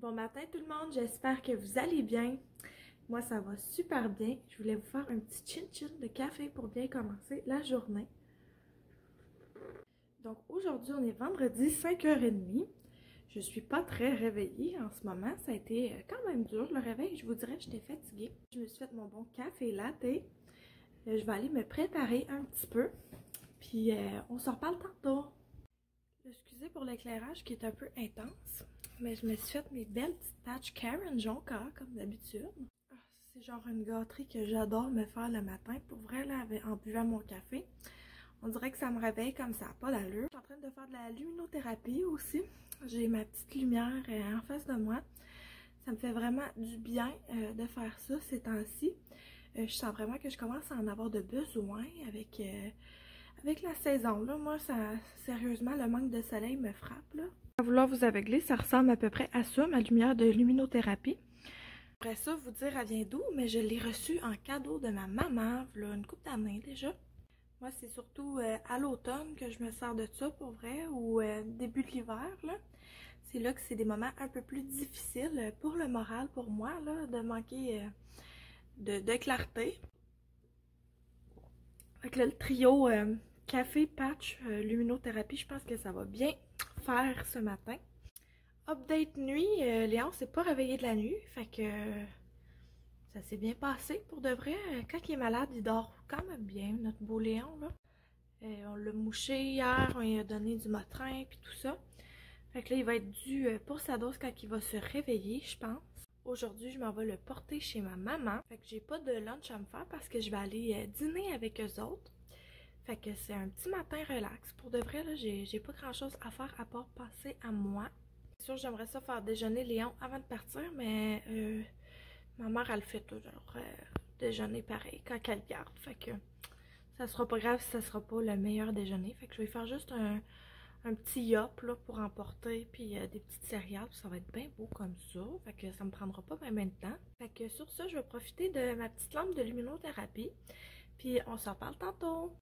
Bon matin tout le monde, j'espère que vous allez bien. Moi ça va super bien. Je voulais vous faire un petit chin-chin de café pour bien commencer la journée. Donc aujourd'hui on est vendredi 5h30. Je suis pas très réveillée en ce moment. Ça a été quand même dur le réveil. Je vous dirais que j'étais fatiguée. Je me suis fait mon bon café latte. Je vais aller me préparer un petit peu. Puis on s'en reparle tantôt. Excusez pour l'éclairage qui est un peu intense. Mais je me suis fait mes belles petites patchs Karen Jonka comme d'habitude. C'est genre une gâterie que j'adore me faire le matin. Pour vrai, là, en buvant mon café, on dirait que ça me réveille comme ça, pas d'allure. Je suis en train de faire de la luminothérapie aussi. J'ai ma petite lumière en face de moi. Ça me fait vraiment du bien de faire ça ces temps-ci. Je sens vraiment que je commence à en avoir de besoin avec la saison. Là, moi, sérieusement, le manque de soleil me frappe, là. À vouloir vous aveugler, ça ressemble à peu près à ça, ma lumière de luminothérapie. Après ça, vous dire elle vient d'où, mais je l'ai reçue en cadeau de ma maman, là, une couple d'années déjà. Moi, c'est surtout à l'automne que je me sers de ça pour vrai, ou début de l'hiver, là. C'est là que c'est des moments un peu plus difficiles pour le moral, pour moi, là, de manquer de clarté. Avec le trio café, patch, luminothérapie, je pense que ça va bien faire ce matin. Update nuit, Léon s'est pas réveillé de la nuit, fait que ça s'est bien passé pour de vrai. Quand il est malade, il dort quand même bien, notre beau Léon là. On l'a mouché hier, on lui a donné du Motrin puis tout ça. Fait que là, il va être dû pour sa dose quand il va se réveiller, je pense. Aujourd'hui, je m'en vais le porter chez ma maman. Fait que j'ai pas de lunch à me faire parce que je vais aller dîner avec eux autres. Fait que c'est un petit matin relax. Pour de vrai, là, j'ai pas grand chose à faire à part penser à moi. C'est sûr, j'aimerais ça faire déjeuner Léon avant de partir, mais ma mère, elle fait toujours déjeuner pareil quand elle garde. Fait que ça sera pas grave si ça sera pas le meilleur déjeuner. Fait que je vais faire juste un petit yop là, pour emporter, puis des petites céréales. Ça va être bien beau comme ça. Fait que ça me prendra pas bien de temps. Fait que sur ça, je vais profiter de ma petite lampe de luminothérapie. Puis on s'en parle tantôt.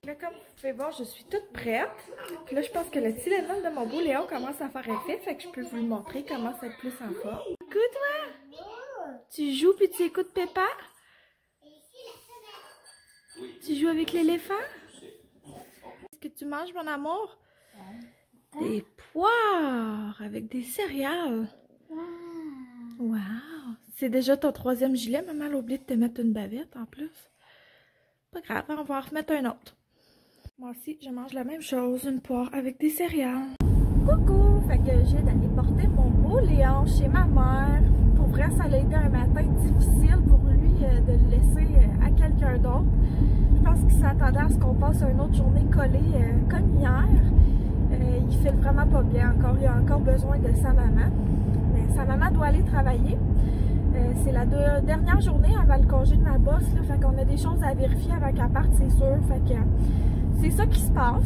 Là, comme vous pouvez voir, je suis toute prête. Puis là, je pense que le Tylenol de mon beau Léon commence à faire effet. Fait que je peux vous le montrer, il commence à être plus en forme. Écoute-moi! Tu joues puis tu écoutes Peppa? Tu joues avec l'éléphant? Que tu manges, mon amour? Des poires avec des céréales. Wow! C'est déjà ton 3e gilet. Maman a oublié de te mettre une bavette en plus. Pas grave, on va en remettre un autre. Moi aussi, je mange la même chose, une poire avec des céréales. Coucou! Fait que j'ai d'aller porter mon beau Léon chez ma mère. Pour vrai, ça a été un matin difficile pour lui de le laisser à quelqu'un d'autre. Je pense qu'il s'attendait à ce qu'on passe une autre journée collée comme hier. Il file vraiment pas bien encore. Il a encore besoin de sa maman. Mais sa maman doit aller travailler. C'est la dernière journée avant le congé de ma boss. Là, fait qu'on a des choses à vérifier avant qu'elle parte, c'est sûr. Fait que c'est ça qui se passe.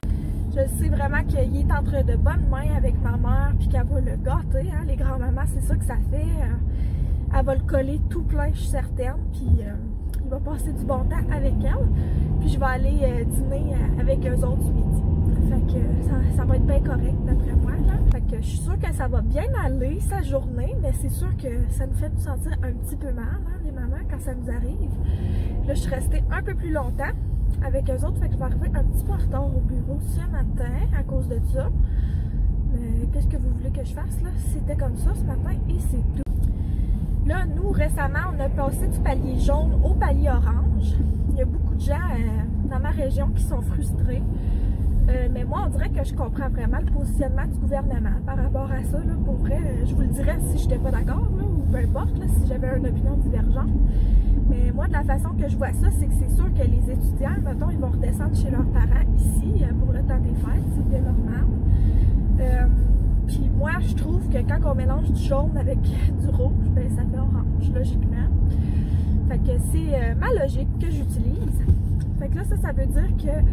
Je sais vraiment qu'il est entre de bonnes mains avec ma mère puis qu'elle va le gâter. Hein. Les grands-mamans, c'est ça que ça fait. Elle va le coller tout plein, je suis certaine. Puis il va passer du bon temps avec elle. Puis je vais aller dîner avec eux autres du midi. Fait que ça va être bien correct d'après moi. Là. Fait que je suis sûre que ça va bien aller sa journée. Mais c'est sûr que ça nous fait nous sentir un petit peu mal, hein, les mamans, quand ça nous arrive. Là, je suis restée un peu plus longtemps avec eux autres. Fait que je vais arriver un petit peu en retard au bureau ce matin à cause de ça. Mais qu'est-ce que vous voulez que je fasse là? C'était comme ça ce matin et c'est tout. Là, nous, récemment, on a passé du palier jaune au palier orange. Il y a beaucoup de gens dans ma région qui sont frustrés. Mais moi, on dirait que je comprends vraiment le positionnement du gouvernement par rapport à ça. Là, pour vrai, je vous le dirais si je n'étais pas d'accord, ou peu importe, là, si j'avais une opinion divergente. Mais moi, de la façon que je vois ça, c'est que c'est sûr que les étudiants, mettons, ils vont redescendre chez leurs parents ici pour le temps des fêtes, c'est bien normal. Puis moi, je trouve que quand on mélange du jaune avec du rouge, ben ça fait orange, logiquement. Fait que c'est ma logique que j'utilise. Fait que là, ça veut dire que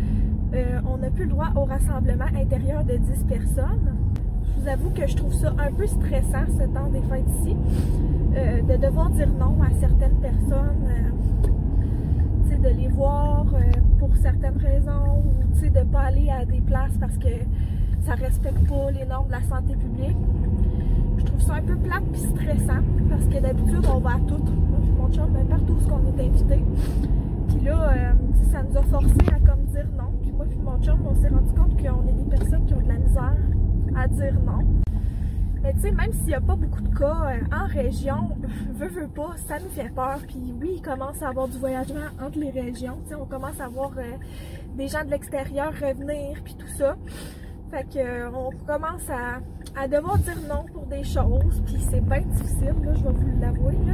on n'a plus le droit au rassemblement intérieur de 10 personnes. Je vous avoue que je trouve ça un peu stressant, ce temps des fêtes ici, de devoir dire non à certaines personnes, de les voir pour certaines raisons, ou de ne pas aller à des places parce que ça respecte pas les normes de la santé publique. Je trouve ça un peu plate puis stressant, parce que d'habitude, on va à tout. Moi, mon chum, partout où on est invité. Puis là, ça nous a forcé à comme dire non. Puis moi puis mon chum, on s'est rendu compte qu'on est des personnes qui ont de la misère à dire non. Mais tu sais, même s'il n'y a pas beaucoup de cas en région, veut pas, ça nous fait peur. Puis oui, il commence à avoir du voyagement entre les régions. Tu sais, on commence à voir des gens de l'extérieur revenir, puis tout ça. Fait que on commence à devoir dire non pour des choses, puis c'est bien difficile, là, je vais vous l'avouer, là.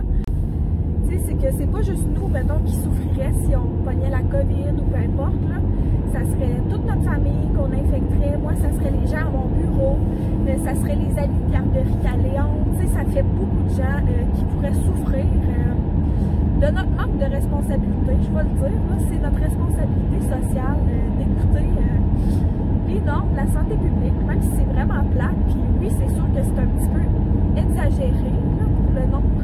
Tu sais, c'est que c'est pas juste nous, mettons, qui souffrirait si on pognait la COVID ou peu importe, là. Ça serait toute notre famille qu'on infecterait. Moi, ça serait les gens à mon bureau, ça serait les amis de garderie à Léon. Tu sais, ça fait beaucoup de gens qui pourraient souffrir de notre manque de responsabilité. Je vais le dire, là, c'est notre responsabilité sociale d'écouter les normes de la santé publique, même si c'est vraiment plat. Puis oui, c'est sûr que c'est un petit peu exagéré là, pour le nombre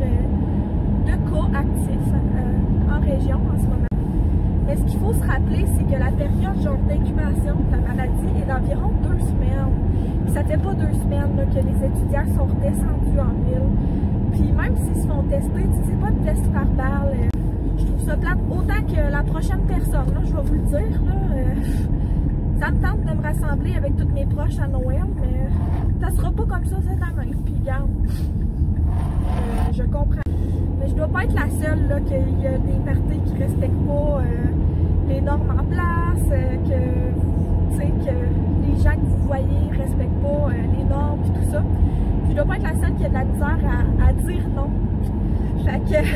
de cas actifs en région en ce moment. Mais ce qu'il faut se rappeler, c'est que la période d'incubation de la maladie est d'environ 2 semaines. Puis ça fait pas 2 semaines là, que les étudiants sont redescendus en ville. Puis même s'ils se font tester, c'est pas une test par balle. Je trouve ça plate autant que la prochaine personne, là, je vais vous le dire. Là, ça me tente de me rassembler avec tous mes proches à Noël, mais ça sera pas comme ça cette année. Puis regarde, je comprends. Mais je dois pas être la seule là, qu'il y a des parties qui respectent pas les normes en place, que les gens que vous voyez respectent pas les normes et tout ça. Puis je dois pas être la seule qui a de la misère à dire non. Fait que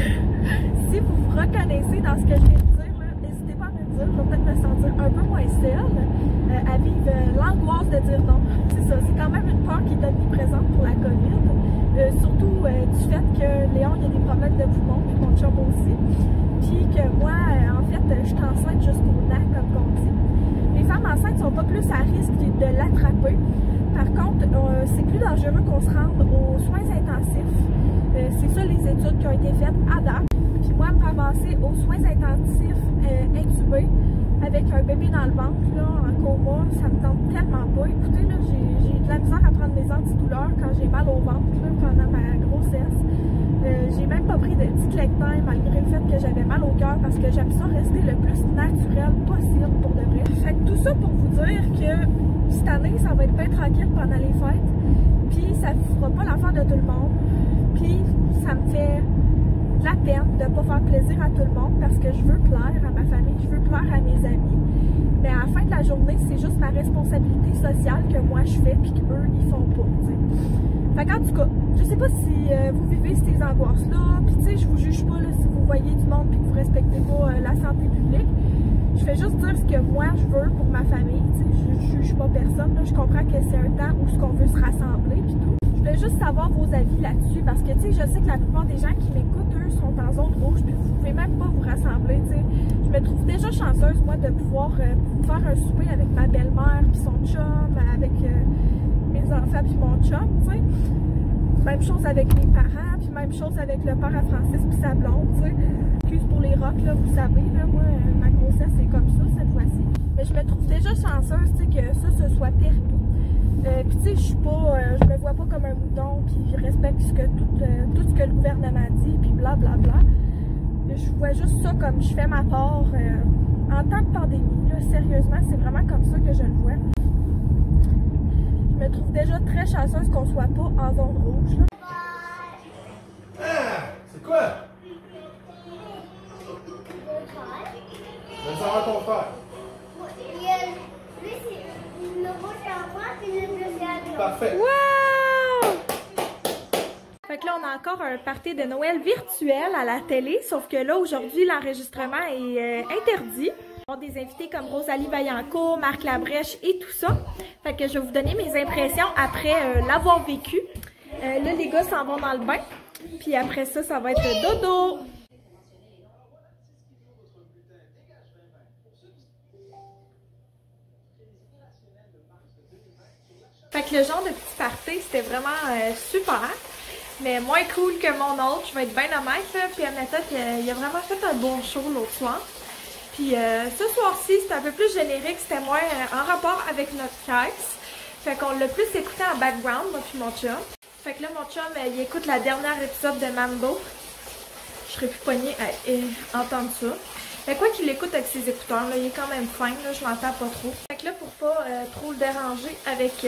si vous vous reconnaissez dans ce que je viens de dire, n'hésitez pas à me dire, je vais peut-être me sentir un peu moins seule à vivre l'angoisse de dire non. C'est ça, c'est quand même une peur qui est omniprésente pour la COVID. Surtout du fait que Léon, il y a des problèmes de poumons, puis mon chum aussi. Puis que moi, en fait, je suis enceinte jusqu'au nez, comme on dit. Les femmes enceintes ne sont pas plus à risque de l'attraper. Par contre, c'est plus dangereux qu'on se rende aux soins intensifs. C'est ça les études qui ont été faites à date. Puis moi, me ramasser aux soins intensifs intubés avec un bébé dans le ventre, là, en coma, ça me tente tellement pas. Écoutez, là, j'ai de la misère à prendre mes antidouleurs quand j'ai mal au ventre là, pendant ma grossesse. J'ai même pas pris de Diclofenac malgré le fait que j'avais mal au cœur parce que j'aime ça rester le plus naturel possible pour de vrai. Fait que tout ça pour vous dire que cette année, ça va être bien tranquille pendant les fêtes. Puis ça fera pas l'affaire de tout le monde. Puis ça me fait de la peine de ne pas faire plaisir à tout le monde parce que je veux plaire à ma famille, je veux plaire à mes amis. Mais à la fin de la journée, c'est juste ma responsabilité sociale que moi je fais puis qu'eux, ils font pas, t'sais. Fait qu'en tout cas, je sais pas si vous vivez ces angoisses-là, puis tu sais, je vous juge pas là, si vous voyez du monde puis que vous respectez pas la santé publique. Je fais juste dire ce que moi je veux pour ma famille, tu sais, je juge pas personne, là. Je comprends que c'est un temps où ce qu'on veut se rassembler puis tout. Je voulais juste savoir vos avis là-dessus parce que, tu sais, je sais que la plupart des gens qui m'écoutent, eux, sont en zone rouge puis vous pouvez même pas vous rassembler, tu sais. Je me trouve déjà chanceuse, moi, de pouvoir faire un souper avec ma belle-mère puis son chum, avec mes enfants puis mon chum, tu sais. Même chose avec mes parents, puis même chose avec le père à Francis puis sa blonde, tu sais. Excuse pour les rocs, là, vous savez, là, moi, ma grossesse, c'est comme ça, cette fois-ci. Mais je me trouve déjà chanceuse, tu sais, que ça, ce soit permis. Puis tu sais, je me vois pas comme un mouton qui respecte tout ce que le gouvernement dit, puis blablabla. Je vois juste ça comme je fais ma part en temps de pandémie. Là, sérieusement, c'est vraiment comme ça que je le vois. Je me trouve déjà très chanceuse qu'on soit pas en zone rouge. Là. Ah! C'est quoi? Je vais savoir ton frère. Parfait. Wow! Fait que là, on a encore un party de Noël virtuel à la télé, sauf que là, aujourd'hui, l'enregistrement est interdit. On a des invités comme Rosalie Vaillancourt, Marc Labrèche et tout ça. Fait que je vais vous donner mes impressions après l'avoir vécu. Là, les gars s'en vont dans le bain. Puis après ça, ça va être dodo. Fait que le genre de petit party, c'était vraiment super. Mais moins cool que mon autre, je vais être bien honnête. Là. Puis admettons qu'il a vraiment fait un bon show l'autre soir. Puis ce soir-ci, c'était un peu plus générique, c'était moins en rapport avec notre caisse. Fait qu'on l'a plus écouté en background, moi puis mon chum. Fait que là, mon chum, il écoute la dernière épisode de Mambo. Je serais plus poignée à entendre ça. Mais quoi qu'il l'écoute avec ses écouteurs, là, il est quand même fin, là, je l'entends pas trop. Fait que là, pour pas trop le déranger avec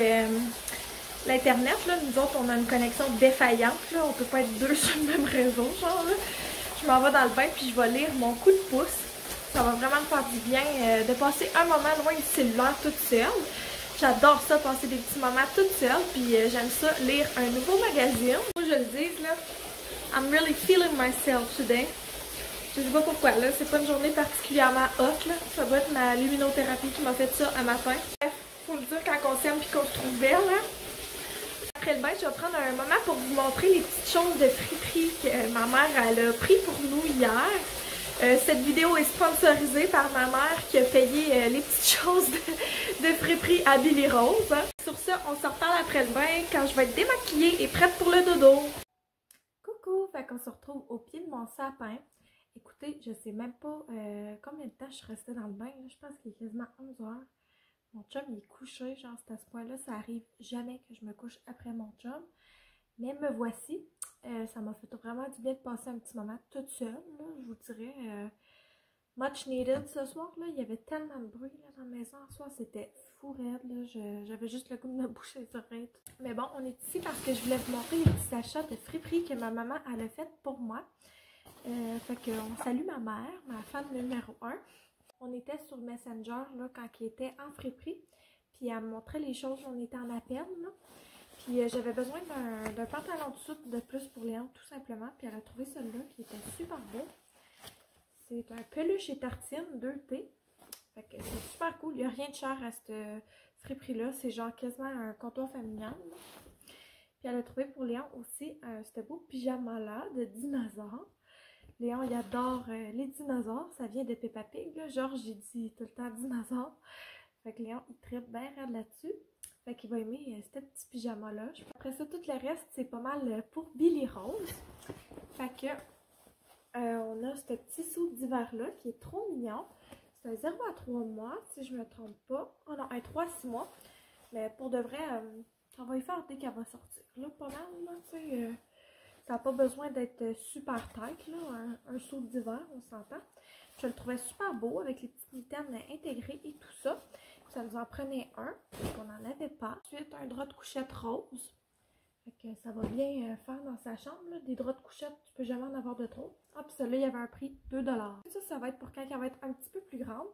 l'Internet, là, nous autres, on a une connexion défaillante, là, on peut pas être deux sur le même réseau, genre, là. Je m'en vais dans le bain, puis je vais lire mon coup de pouce. Ça va vraiment me faire du bien de passer un moment loin du cellulaire toute seule. J'adore ça, passer des petits moments toute seule, puis j'aime ça, lire un nouveau magazine. Faut que je le dise, là, I'm really feeling myself today. Je sais pas pourquoi, là, c'est pas une journée particulièrement hot, là. Ça doit être ma luminothérapie qui m'a fait ça un matin. Bref, faut le dire quand on s'aime puis qu'on se trouve belle, hein. Après le bain, je vais prendre un moment pour vous montrer les petites choses de friperie que ma mère elle a pris pour nous hier. Cette vidéo est sponsorisée par ma mère qui a payé les petites choses de friperie à Billy Rose. Hein. Sur ça, on se reparle après le bain quand je vais être démaquillée et prête pour le dodo. Coucou, fait qu'on se retrouve au pied de mon sapin. Écoutez, je sais même pas combien de temps je suis restée dans le bain. Là. Je pense qu'il est quasiment 11 heures. Mon chum il est couché, genre c'est à ce point-là, ça arrive jamais que je me couche après mon chum. Mais me voici. Ça m'a fait vraiment du bien de passer un petit moment toute seule, là, je vous dirais. Much needed ce soir, là. Il y avait tellement de bruit là, dans la maison. Ce soir, c'était fou raide, là. J'avais juste le goût de me boucher les oreilles. Mais bon, on est ici parce que je voulais vous montrer les petits achats de friperie que ma maman elle a fait pour moi. Fait qu'on salue ma mère, ma fan numéro 1. On était sur Messenger là, quand il était en friperie. Puis elle me montrait les choses, on était en appel. Là. Puis j'avais besoin d'un pantalon de soupe de plus pour Léon, tout simplement. Puis elle a trouvé celui-là qui était super beau. C'est un peluche et tartine 2T. Fait que c'est super cool. Il n'y a rien de cher à cette friperie-là. C'est genre quasiment un comptoir familial. Là. Puis elle a trouvé pour Léon aussi ce beau pyjama-là de dinosaure. Léon, il adore les dinosaures. Ça vient de Peppa Pig. Là. Georges, j'ai dit tout le temps dinosaure. Fait que Léon, il tripe bien raide là-dessus. Fait qu'il va aimer ce petit pyjama-là. Après ça, tout le reste, c'est pas mal pour Billy Rose. Fait que on a ce petit saut d'hiver-là qui est trop mignon. C'est un 0 à 3 mois, si je me trompe pas. Oh non, un 3 à 6 mois. Mais pour de vrai, ça va y faire dès qu'elle va sortir. Là, pas mal, là, tu sais. Ça n'a pas besoin d'être super tight, là. Un saut d'hiver, on s'entend. Je le trouvais super beau avec les petites mitaines intégrées et tout ça. Ça nous en prenait un, qu'on n'en avait pas. Ensuite, un drap de couchette rose. Fait que ça va bien faire dans sa chambre. Là. Des draps de couchette, tu peux jamais en avoir de trop. Ah, puis celui-là, il y avait un prix 2 $. Ça va être pour quand elle va être un petit peu plus grande.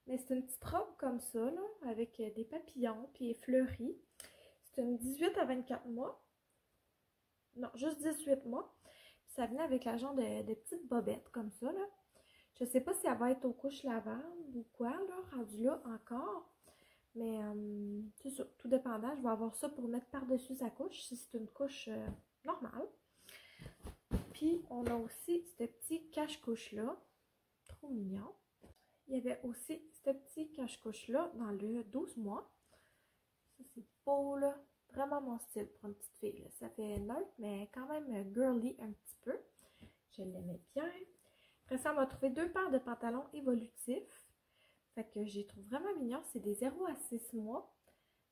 Mais c'est une petite robe comme ça, là, avec des papillons, puis fleuris. C'est une 18 à 24 mois. Non, juste 18 mois. Puis ça venait avec la genre de petites bobettes comme ça, là. Je sais pas si elle va être aux couches lavables ou quoi, là, rendu là encore. Mais c'est ça, tout dépendant. Je vais avoir ça pour mettre par-dessus sa couche, si c'est une couche normale. Puis, on a aussi ce petit cache-couche-là. Trop mignon. Il y avait aussi ce petit cache-couche-là dans le 12 mois. Ça, c'est beau, là. Vraiment mon style pour une petite fille. Là. Ça fait neutre, mais quand même girly un petit peu. Je l'aimais bien. Après ça, on m'a trouvé 2 paires de pantalons évolutifs. Fait que je les trouve vraiment mignons. C'est des 0 à 6 mois.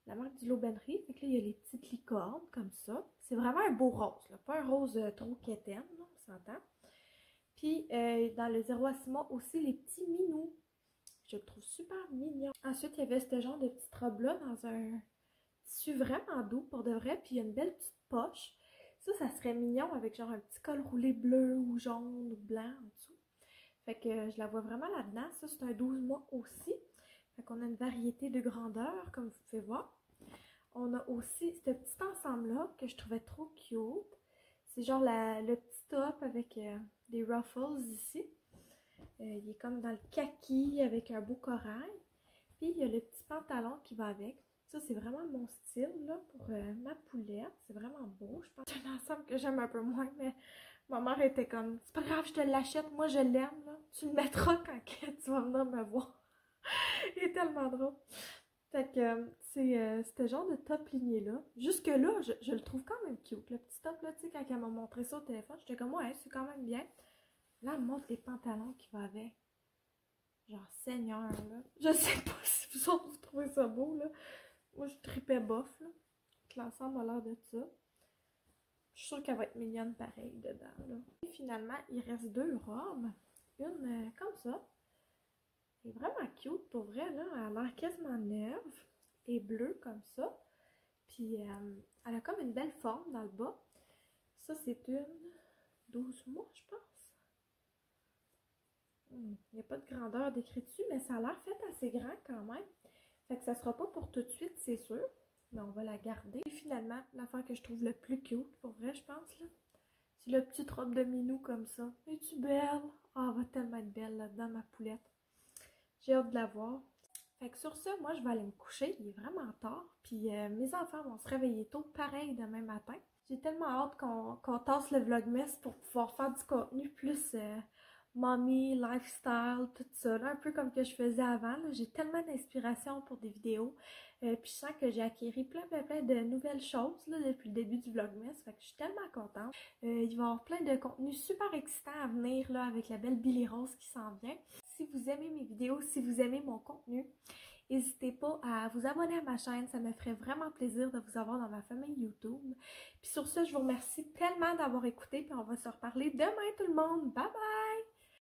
La marque du L'Aubainerie. Fait que là, il y a les petites licornes comme ça. C'est vraiment un beau rose. Là. Pas un rose trop quétaine, on s'entend. Puis, dans le 0 à 6 mois aussi, les petits minous. Je le trouve super mignon. Ensuite, il y avait ce genre de petite robe-là dans un tissu vraiment doux pour de vrai. Puis, il y a une belle petite poche. Ça serait mignon avec genre un petit col roulé bleu ou jaune ou blanc en dessous. Fait que je la vois vraiment là-dedans. Ça, c'est un 12 mois aussi. Fait qu'on a une variété de grandeur, comme vous pouvez voir. On a aussi ce petit ensemble-là que je trouvais trop cute. C'est genre le petit top avec des ruffles ici. Il est comme dans le kaki avec un beau corail. Puis, il y a le petit pantalon qui va avec. Ça, c'est vraiment mon style là, pour ma poulette. C'est vraiment beau. Je pense que c'est un ensemble que j'aime un peu moins, mais ma mère était comme, c'est pas grave, je te l'achète. Moi, je l'aime. Tu le mettras quand tu vas venir me voir. Il est tellement drôle. Fait que c'est ce genre de top ligné-là. Jusque-là, je le trouve quand même cute. Le petit top, là, tu sais, quand elle m'a montré ça au téléphone, j'étais comme, ouais, c'est quand même bien. Là, elle me montre les pantalons qui vont avec. Genre, Seigneur, là. Je sais pas si vous autres, vous trouvez ça beau, là. Moi, je tripais bof, là. L'ensemble a l'air de ça. Je suis sûre qu'elle va être mignonne pareil dedans, là. Et finalement, il reste 2 robes. Une comme ça. Elle est vraiment cute, pour vrai, là. Elle a l'air quasiment neuve. Et bleue, comme ça. Puis, elle a comme une belle forme dans le bas. Ça, c'est une 12 mois, je pense. Il n'y a pas de grandeur décrit dessus, mais ça a l'air fait assez grand quand même. Fait que ça sera pas pour tout de suite, c'est sûr. Mais on va la garder. Et finalement, l'affaire que je trouve le plus cute, pour vrai, je pense, là, c'est la petite robe de minou comme ça. Es-tu belle? Ah, elle va tellement être belle là-dedans, ma poulette. J'ai hâte de la voir. Fait que sur ça, moi, je vais aller me coucher. Il est vraiment tard. Puis mes enfants vont se réveiller tôt, pareil, demain matin. J'ai tellement hâte qu'on tasse le vlogmas pour pouvoir faire du contenu plus mommy, lifestyle, tout ça. Là, un peu comme que je faisais avant. J'ai tellement d'inspiration pour des vidéos. Puis je sens que j'ai acquis plein de nouvelles choses là, depuis le début du vlogmas. Fait que je suis tellement contente. Il va y avoir plein de contenus super excitants à venir là, avec la belle Billy Rose qui s'en vient. Si vous aimez mes vidéos, si vous aimez mon contenu, n'hésitez pas à vous abonner à ma chaîne, ça me ferait vraiment plaisir de vous avoir dans ma famille YouTube. Puis sur ce, je vous remercie tellement d'avoir écouté, puis on va se reparler demain tout le monde. Bye bye!